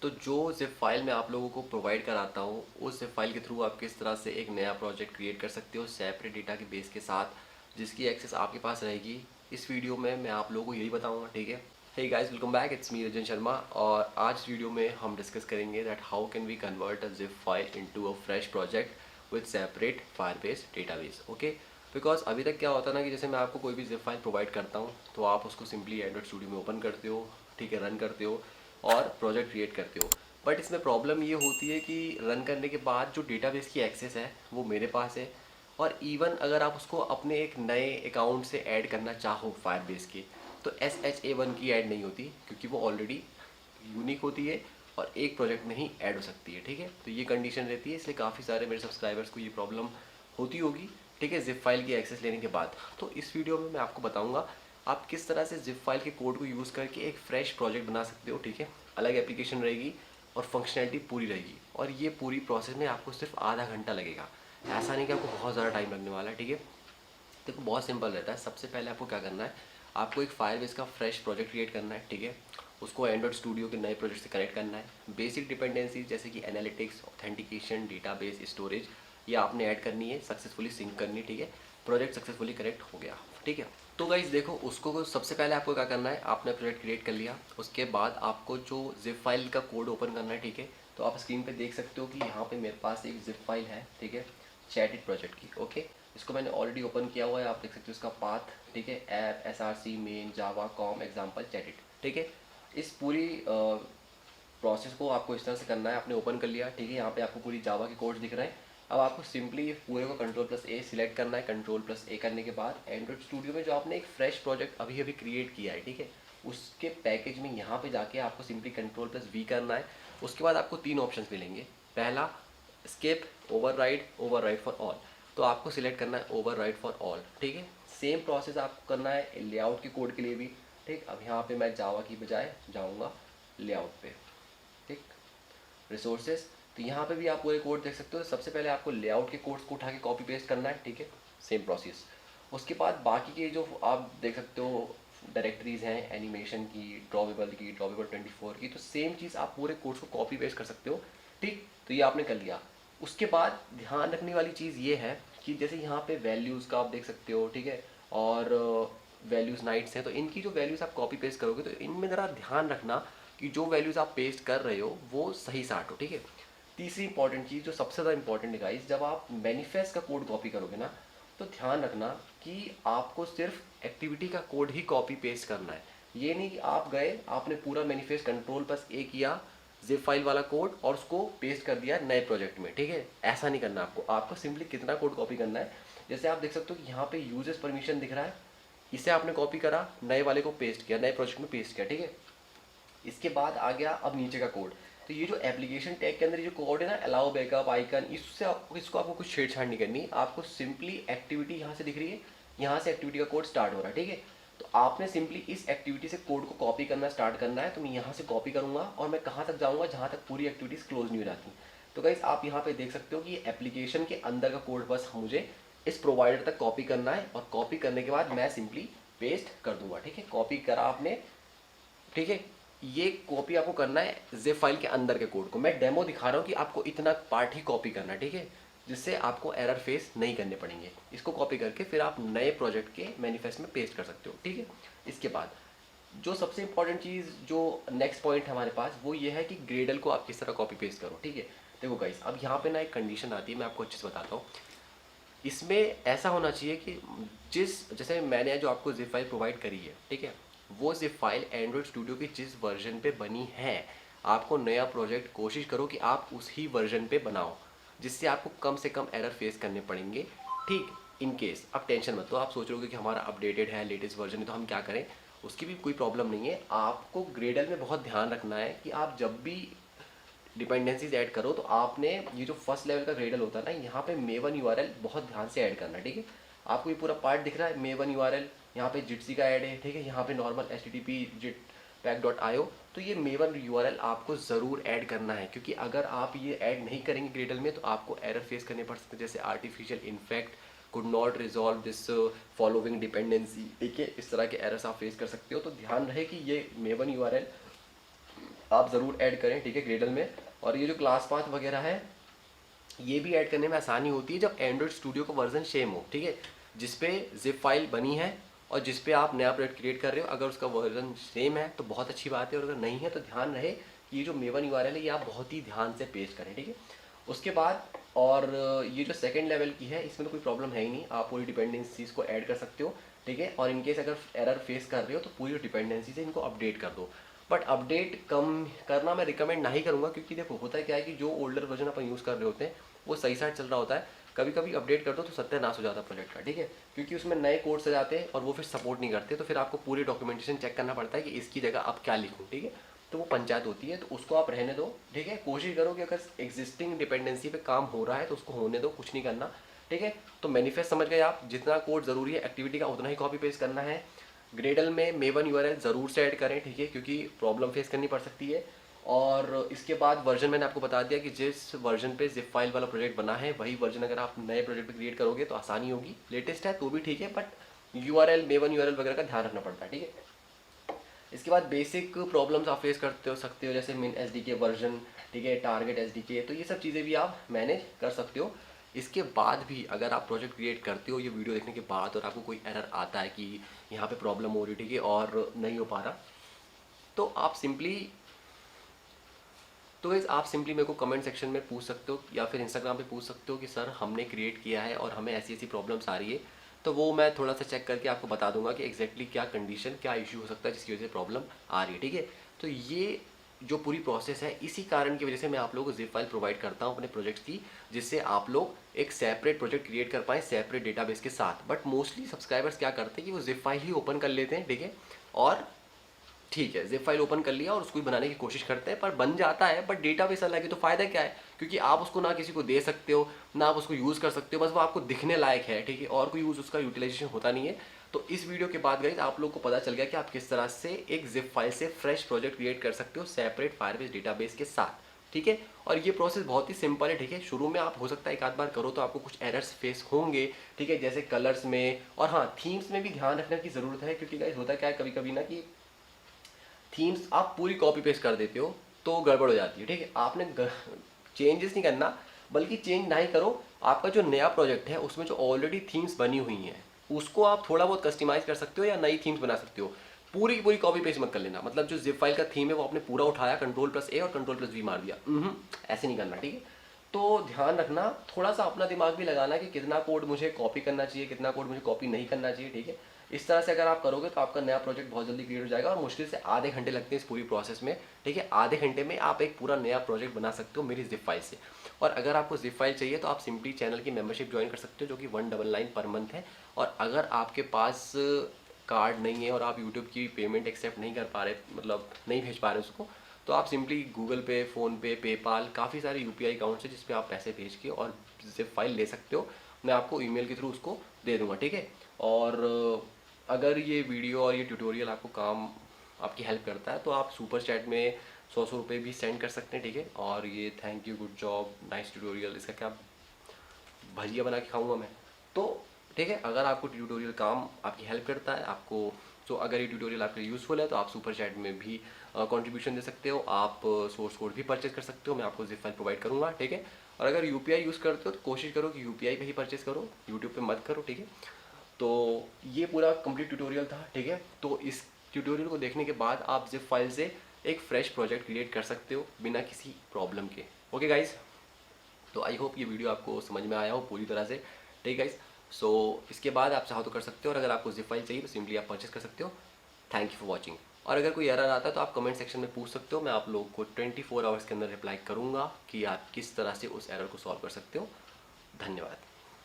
तो जो zip file मैं आप लोगों को प्रोवाइड कराता हूँ, उस ज़िप फाइल के थ्रू आप किस तरह से एक नया प्रोजेक्ट क्रिएट कर सकते हो सेपरेट डेटा के बेस के साथ, जिसकी एक्सेस आपके पास रहेगी। इस वीडियो में मैं आप लोगों को यही बताऊँगा, ठीक है। Hey guys, welcome back, it's me Rajan Sharma. और आज इस वीडियो में हम डिस्कस करेंगे that how can we convert a zip file into a fresh project with separate Firebase database, okay. Because अभी तक क्या होता है ना कि जैसे मैं आपको कोई भी ज़िप फाइल प्रोवाइड करता हूँ तो आप उसको सिंपली एंड्रॉइड स्टूडियो में ओपन करते हो, ठीक है, रन करते हो और प्रोजेक्ट क्रिएट करते हो। बट इसमें प्रॉब्लम ये होती है कि रन करने के बाद जो डेटाबेस की एक्सेस है वो मेरे पास है, और इवन अगर आप उसको अपने एक नए अकाउंट से ऐड करना चाहो फायरबेस के, तो SHA1 की ऐड नहीं होती क्योंकि वो ऑलरेडी यूनिक होती है और एक प्रोजेक्ट में ही ऐड हो सकती है, ठीक है। तो ये कंडीशन रहती है, इसलिए काफ़ी सारे मेरे सब्सक्राइबर्स को ये प्रॉब्लम होती होगी, ठीक है, जिप फाइल की एक्सेस लेने के बाद। तो इस वीडियो में मैं आपको बताऊंगा आप किस तरह से जिप फाइल के कोड को यूज़ करके एक फ्रेश प्रोजेक्ट बना सकते हो, ठीक है। अलग एप्लीकेशन रहेगी और फंक्शनैलिटी पूरी रहेगी, और ये पूरी प्रोसेस में आपको सिर्फ आधा घंटा लगेगा। ऐसा नहीं कि आपको बहुत ज़्यादा टाइम लगने वाला है, ठीक है। देखो बहुत सिंपल रहता है। सबसे पहले आपको क्या करना है, आपको एक फायरबेस का फ्रेश प्रोजेक्ट क्रिएट करना है, ठीक है। उसको एंड्रॉइड स्टूडियो के नए प्रोजेक्ट से कनेक्ट करना है। बेसिक डिपेंडेंसीज जैसे कि एनालिटिक्स, ऑथेंटिकेशन, डेटाबेस, स्टोरेज, ये आपने ऐड करनी है, सक्सेसफुली सिंक करनी, ठीक है। प्रोजेक्ट सक्सेसफुली कनेक्ट हो गया, ठीक है। तो गाइज देखो, उसको सबसे पहले आपको क्या करना है, आपने प्रोजेक्ट क्रिएट कर लिया, उसके बाद आपको जो जिप फाइल का कोड ओपन करना है, ठीक है। तो आप स्क्रीन पे देख सकते हो कि यहाँ पे मेरे पास एक जिप फाइल है, ठीक है, चैटिट प्रोजेक्ट की, ओके। इसको मैंने ऑलरेडी ओपन किया हुआ है, आप देख सकते हो इसका पाथ, ठीक है, ऐप SRC मेन जावा कॉम एग्जाम्पल चैटिट, ठीक है। इस पूरी प्रोसेस को आपको इस तरह से करना है। आपने ओपन कर लिया, ठीक है, यहाँ पे आपको पूरी जावा के कोड्स दिख रहे हैं। अब आपको सिंपली पूरे को Ctrl+A सिलेक्ट करना है। Ctrl+A करने के बाद एंड्रॉइड स्टूडियो में जो आपने एक फ्रेश प्रोजेक्ट अभी अभी क्रिएट किया है, ठीक है, उसके पैकेज में यहाँ पे जाके आपको सिंपली Ctrl+V करना है। उसके बाद आपको तीन ऑप्शन मिलेंगे। पहला, स्किप, ओवरराइड फॉर ऑल। तो आपको सिलेक्ट करना है ओवरराइड फॉर ऑल, ठीक है। सेम प्रोसेस आपको करना है लेआउट के कोड के लिए भी, ठीक। अब यहाँ पे मैं जावा की बजाय जाऊँगा लेआउट पे, ठीक, रिसोर्सेज। तो यहाँ पे भी आप पूरे कोड देख सकते हो। सबसे पहले आपको लेआउट के कोड्स को उठा के कॉपी पेस्ट करना है, ठीक है, सेम प्रोसेस। उसके बाद बाकी के जो आप देख सकते हो डायरेक्टरीज हैं, एनिमेशन की, ड्रॉवेबल 24 की, तो सेम चीज़ आप पूरे कोड्स को कॉपी पेस्ट कर सकते हो, ठीक। तो ये आपने कर लिया। उसके बाद ध्यान रखने वाली चीज़ ये है कि जैसे यहाँ पे वैल्यूज़ का आप देख सकते हो, ठीक है, और वैल्यूज़ नाइट्स हैं, तो इनकी जो वैल्यूज़ आप कॉपी पेस्ट करोगे तो इनमें ज़रा ध्यान रखना कि जो वैल्यूज़ आप पेस्ट कर रहे हो वो सही साट हो, ठीक है। तीसरी इंपॉर्टेंट चीज़ जो सबसे ज़्यादा इंपॉर्टेंट है गाइस, जब आप मैनिफेस्ट का कोड कॉपी करोगे ना, तो ध्यान रखना कि आपको सिर्फ एक्टिविटी का कोड ही कॉपी पेस्ट करना है। ये नहीं कि आप गए, आपने पूरा मैनिफेस्ट Ctrl+A किया, जिप फाइल वाला कोड, और उसको पेस्ट कर दिया नए प्रोजेक्ट में, ठीक है। ऐसा नहीं करना आपको। आपको सिंपली कितना कोड कॉपी करना है, जैसे आप देख सकते हो कि यहाँ पे यूजर्स परमिशन दिख रहा है, इसे आपने कॉपी करा, नए वाले को पेस्ट किया, नए प्रोजेक्ट में पेस्ट किया, ठीक है। इसके बाद आ गया अब नीचे का कोड। तो ये जो एप्लीकेशन टैग के अंदर ये जो कोड है ना, अलाउ बैकअप आइकन, इससे आपको इसको आपको कुछ छेड़छाड़ नहीं करनी। आपको सिंपली एक्टिविटी यहाँ से दिख रही है, यहाँ से एक्टिविटी का कोड स्टार्ट हो रहा है, ठीक है। तो आपने सिंपली इस एक्टिविटी से कोड को कॉपी करना स्टार्ट करना है। तो मैं यहाँ से कॉपी करूँगा और मैं कहाँ तक जाऊँगा, जहाँ तक पूरी एक्टिविटीज़ क्लोज नहीं हो जाती। तो गाइस आप यहाँ पे देख सकते हो कि एप्लीकेशन के अंदर का कोड बस मुझे इस प्रोवाइडर तक कॉपी करना है, और कॉपी करने के बाद मैं सिंपली पेस्ट कर दूंगा, ठीक है। कॉपी करा आपने, ठीक है। ये कॉपी आपको करना है जिप फाइल के अंदर के कोड को। मैं डेमो दिखा रहा हूँ कि आपको इतना पार्ट ही कॉपी करना है, ठीक है, जिससे आपको एरर फेस नहीं करने पड़ेंगे। इसको कॉपी करके फिर आप नए प्रोजेक्ट के मैनिफेस्ट में पेस्ट कर सकते हो, ठीक है। इसके बाद जो सबसे इंपॉर्टेंट चीज़, जो नेक्स्ट पॉइंट है हमारे पास, वो ये है कि ग्रेडल को आप किस तरह कॉपी पेस्ट करो, ठीक है। देखो गाइस, अब यहाँ पे ना एक कंडीशन आती है, मैं आपको अच्छे से बताता हूँ। इसमें ऐसा होना चाहिए कि जैसे मैंने जो आपको जिप फाइल प्रोवाइड करी है, ठीक है, वो जिप फाइल एंड्रॉइड स्टूडियो की जिस वर्जन पे बनी है, आपको नया प्रोजेक्ट कोशिश करो कि आप उसी वर्जन पे बनाओ, जिससे आपको कम से कम एरर फेस करने पड़ेंगे, ठीक। इन केस अब टेंशन मत, तो आप सोच रहे हो कि हमारा अपडेटेड है, लेटेस्ट वर्जन है, तो हम क्या करें, उसकी भी कोई प्रॉब्लम नहीं है। आपको ग्रेडल में बहुत ध्यान रखना है कि आप जब भी डिपेंडेंसीज ऐड करो, तो आपने ये जो फर्स्ट लेवल का ग्रेडल होता है ना, यहाँ पे मेवन यूआरएल बहुत ध्यान से ऐड करना है, ठीक है। आपको ये पूरा पार्ट दिख रहा है, मेवन यूआरएल, यहाँ पे जिटसी का ऐड है, ठीक है, यहाँ पे नॉर्मल HTTP जिट पैक.io। तो ये मेवन यूआरएल आपको ज़रूर ऐड करना है, क्योंकि अगर आप ये ऐड नहीं करेंगे ग्रेडल में तो आपको एरर फेस करने पड़ सकते हैं, जैसे artificial infect could not resolve this following dependency, ठीक है, इस तरह के एरर्स आप फेस कर सकते हो। तो ध्यान रहे कि ये मेवन यूआरएल आप ज़रूर ऐड करें, ठीक है, ग्रेडल में। और ये जो क्लास पाथ वगैरह है ये भी ऐड करने में आसानी होती है जब एंड्रॉइड स्टूडियो का वर्जन सेम हो, ठीक है, जिसपे जिप फाइल बनी है और जिसपे आप नया प्रोजेक्ट क्रिएट कर रहे हो, अगर उसका वर्जन सेम है तो बहुत अच्छी बात है, और अगर नहीं है तो ध्यान रहे कि ये जो मेवन यूआरएल है ये आप बहुत ही ध्यान से पेस्ट करें, ठीक है। उसके बाद और ये जो सेकेंड लेवल की है इसमें तो कोई प्रॉब्लम है ही नहीं, आप पूरी डिपेंडेंसीज को ऐड कर सकते हो, ठीक है। और इनकेस अगर एरर फेस कर रहे हो तो पूरी डिपेंडेंसी से इनको अपडेट कर दो। बट अपडेट कम करना मैं रिकमेंड नहीं करूँगा, क्योंकि देखो होता है क्या है कि जो ओल्डर वर्जन अपन यूज़ कर रहे होते हैं वो सही साइड चल रहा होता है, कभी कभी अपडेट कर दो तो सत्यानाश हो जाता है प्रोजेक्ट का, ठीक है, क्योंकि उसमें नए कोड्स आ जाते हैं और वो फिर सपोर्ट नहीं करते, तो फिर आपको पूरी डॉक्यूमेंटेशन चेक करना पड़ता है कि इसकी जगह आप क्या लिखूँ, ठीक है। तो वो पंचायत होती है, तो उसको आप रहने दो, ठीक है। कोशिश करो कि अगर एग्जिस्टिंग डिपेंडेंसी पे काम हो रहा है तो उसको होने दो, कुछ नहीं करना, ठीक है। तो मैनिफेस्ट समझ गए आप, जितना कोड ज़रूरी है एक्टिविटी का उतना ही कॉपी पेस्ट करना है। ग्रेडल में मेवन यूआरएल ज़रूर से ऐड करें, ठीक है, क्योंकि प्रॉब्लम फेस करनी पड़ सकती है। और इसके बाद वर्जन मैंने आपको बता दिया कि जिस वर्जन पे जिप फाइल वाला प्रोजेक्ट बना है वही वर्जन अगर आप नए प्रोजेक्ट पे क्रिएट करोगे तो आसानी होगी। लेटेस्ट है तो भी ठीक है, बट यूआरएल मेवन यूआरएल वगैरह का ध्यान रखना पड़ता है, ठीक है। इसके बाद बेसिक प्रॉब्लम्स आप फेस करते हो सकते हो, जैसे मिन एसडीके वर्जन, ठीक है, टारगेट एसडीके, तो ये सब चीज़ें भी आप मैनेज कर सकते हो। इसके बाद भी अगर आप प्रोजेक्ट क्रिएट करते हो ये वीडियो देखने के बाद और आपको कोई एरर आता है कि यहाँ पे प्रॉब्लम हो रही है, ठीक है, और नहीं हो पा रहा, तो आप सिंपली तो गाइस आप सिंपली मेरे को कमेंट सेक्शन में पूछ सकते हो या फिर इंस्टाग्राम पे पूछ सकते हो कि सर हमने क्रिएट किया है और हमें ऐसी ऐसी प्रॉब्लम्स आ रही है, तो वो मैं थोड़ा सा चेक करके आपको बता दूंगा कि एग्जैक्टली क्या कंडीशन क्या इशू हो सकता है जिसकी वजह से प्रॉब्लम आ रही है, ठीक है। तो ये जो पूरी प्रोसेस है इसी कारण की वजह से मैं आप लोगों को जिप फाइल प्रोवाइड करता हूँ अपने प्रोजेक्ट की, जिससे आप लोग एक सेपरेट प्रोजेक्ट क्रिएट कर पाएँ सेपरेट डेटाबेस के साथ। बट मोस्टली सब्सक्राइबर्स क्या करते हैं कि वो जिप फाइल ही ओपन कर लेते हैं, ठीक है, और ठीक है जिप फाइल ओपन कर लिया और उसको ही बनाने की कोशिश करते हैं, पर बन जाता है बट डेटाबेस अलग है, तो फायदा क्या है, क्योंकि आप उसको ना किसी को दे सकते हो ना आप उसको यूज़ कर सकते हो, बस वो आपको दिखने लायक है, ठीक है, और कोई यूज़ उसका यूटिलाइजेशन होता नहीं है। तो इस वीडियो के बाद गाइस आप लोग को पता चल गया कि आप किस तरह से एक जिप फाइल से फ्रेश प्रोजेक्ट क्रिएट कर सकते हो सेपरेट फायरबेस डेटाबेस के साथ, ठीक है। और ये प्रोसेस बहुत ही सिंपल है, ठीक है। शुरू में आप हो सकता है एक आध बार करो तो आपको कुछ एरर्स फेस होंगे, ठीक है, जैसे कलर्स में, और हाँ थीम्स में भी ध्यान रखने की ज़रूरत है, क्योंकि गाइस होता क्या है कभी कभी ना कि थीम्स आप पूरी कॉपी पेस्ट कर देते हो तो गड़बड़ हो जाती है, ठीक है। आपने चेंजेस नहीं करना, बल्कि चेंज ना ही करो, आपका जो नया प्रोजेक्ट है उसमें जो ऑलरेडी थीम्स बनी हुई हैं उसको आप थोड़ा बहुत कस्टमाइज कर सकते हो या नई थीम्स बना सकते हो। पूरी की पूरी कॉपी पेस्ट मत कर लेना, मतलब जो जिप फाइल का थीम है वो आपने पूरा उठाया कंट्रोल+A और कंट्रोल+V मार दिया, ऐसे नहीं करना, ठीक है। तो ध्यान रखना, थोड़ा सा अपना दिमाग भी लगाना कि कितना कोड मुझे कॉपी करना चाहिए, कितना कोड मुझे कॉपी नहीं करना चाहिए, ठीक है। इस तरह से अगर आप करोगे तो आपका नया प्रोजेक्ट बहुत जल्दी क्रिएट हो जाएगा, और मुश्किल से आधे घंटे लगते हैं इस पूरी प्रोसेस में, ठीक है। आधे घंटे में आप एक पूरा नया प्रोजेक्ट बना सकते हो मेरी जिप फाइल से। और अगर आपको जिप फाइल चाहिए तो आप सिंपली चैनल की मेंबरशिप ज्वाइन कर सकते हो जो कि 199 पर मंथ है। और अगर आपके पास कार्ड नहीं है और आप यूट्यूब की पेमेंट एक्सेप्ट नहीं कर पा रहे, मतलब नहीं भेज पा रहे उसको, तो आप सिंपली गूगल पे, फ़ोनपे, पेपाल, काफ़ी सारे यूपीआई अकाउंट्स हैं जिस पे आप पैसे भेज के और जिप फाइल ले सकते हो। मैं आपको ईमेल के थ्रू उसको दे दूँगा, ठीक है। और अगर ये वीडियो और ये ट्यूटोरियल आपको काम आपकी हेल्प करता है तो आप सुपर चैट में 100 रुपये भी सेंड कर सकते हैं, ठीक है। और ये thank you, good job, nice tutorial, इसका क्या भजिया बना के खाऊंगा मैं, तो ठीक है। अगर आपको ट्यूटोरियल काम आपकी हेल्प करता है आपको, तो अगर ये ट्यूटोरियल आपके लिए यूज़फुल है तो आप सुपर चैट में भी कंट्रीब्यूशन दे सकते हो, आप सोर्स कोड भी परचेज कर सकते हो, मैं आपको जिप फाइल प्रोवाइड करूँगा, ठीक है। और अगर यूपीआई यूज़ करते हो तो कोशिश करो कि यूपीआई पे ही परचेज करो, यूट्यूब पे मत करो, ठीक है। तो ये पूरा कंप्लीट ट्यूटोरियल था, ठीक है। तो इस ट्यूटोरियल को देखने के बाद आप जिप फाइल से एक फ्रेश प्रोजेक्ट क्रिएट कर सकते हो बिना किसी प्रॉब्लम के। ओके गाइज, तो आई होप ये वीडियो आपको समझ में आया हो पूरी तरह से, ठीक है गाइज। सो इसके बाद आप चाहो तो कर सकते हो, और अगर आपको जिप फाइल चाहिए तो सिंपली आप परचेस कर सकते हो। Thank you for watching. और अगर कोई एरर आता है तो आप कमेंट सेक्शन में पूछ सकते हो, मैं आप लोगों को 24 आवर्स के अंदर रिप्लाई करूँगा कि आप किस तरह से उस एरर को सॉल्व कर सकते हो। धन्यवाद।